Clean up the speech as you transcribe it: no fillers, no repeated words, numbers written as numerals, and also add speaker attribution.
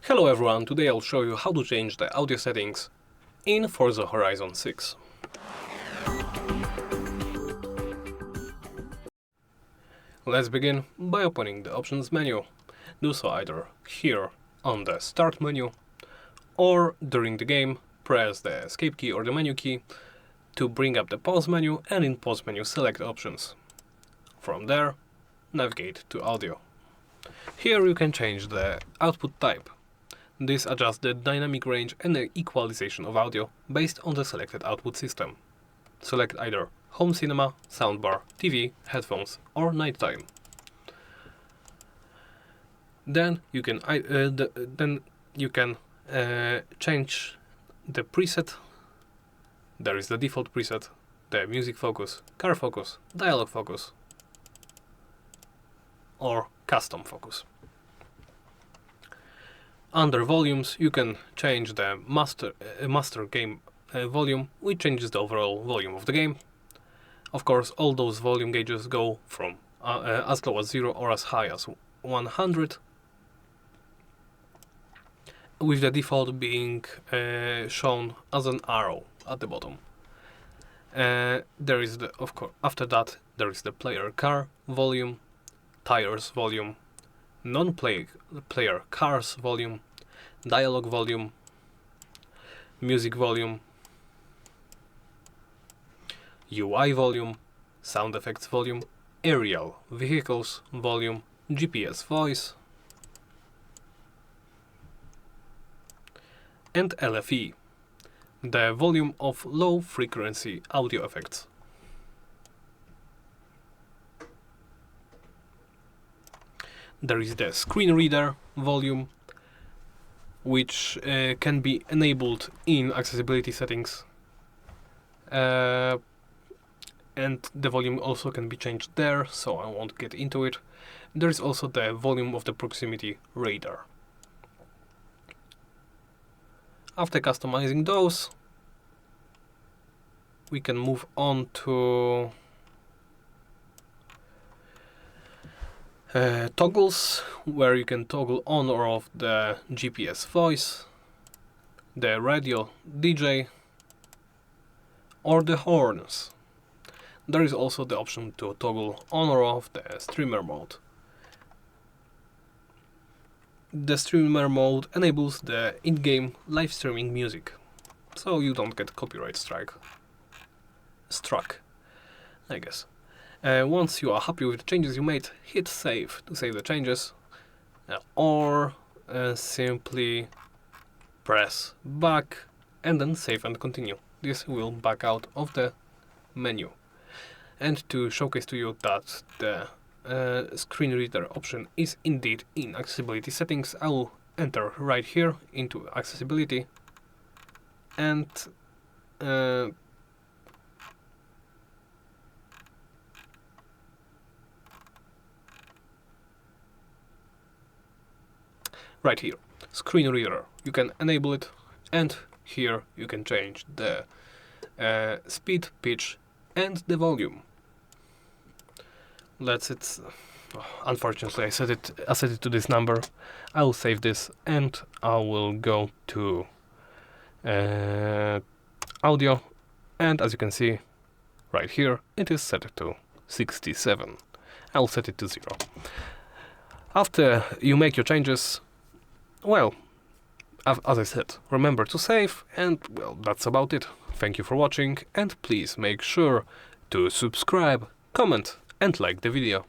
Speaker 1: Hello everyone, today I'll show you how to change the audio settings in Forza Horizon 6. Let's begin by opening the options menu. Do so either here on the start menu or during the game press the escape key or the menu key to bring up the pause menu, and in pause menu select options. From there navigate to audio. Here you can change the output type. This adjusts the dynamic range and the equalization of audio based on the selected output system. Select either home cinema, soundbar, TV, headphones or nighttime. Then you can change the preset. There is the default preset, the music focus, car focus, dialogue focus or custom focus. Under volumes you can change the master game volume, which changes the overall volume of the game. Of course, all those volume gauges go from as low as 0 or as high as 100, with the default being shown as an arrow at the bottom. There is after that there is the player car volume, tires volume, non-player cars volume, dialogue volume, music volume, UI volume, sound effects volume, aerial vehicles volume, GPS voice, and LFE, the volume of low frequency audio effects. There is the screen reader volume, which can be enabled in accessibility settings, and the volume also can be changed there, so I won't get into it. There is also the volume of the proximity radar. After customizing those, we can move on to toggles, where you can toggle on or off the GPS voice, the radio DJ or the horns. There is also the option to toggle on or off the streamer mode. The streamer mode enables the in-game live streaming music, so you don't get copyright struck, I guess. Once you are happy with the changes you made, hit save to save the changes, or simply press back and then save and continue. This will back out of the menu. And to showcase to you that the screen reader option is indeed in accessibility settings, I will enter right here into accessibility and right here, screen reader. You can enable it, and here you can change the speed, pitch and the volume. Unfortunately I set it to this number. I will save this and I will go to audio, and as you can see right here it is set to 67. I'll set it to 0. After you make your changes, well, as I said, remember to save, and well, that's about it. Thank you for watching, and please make sure to subscribe, comment and like the video.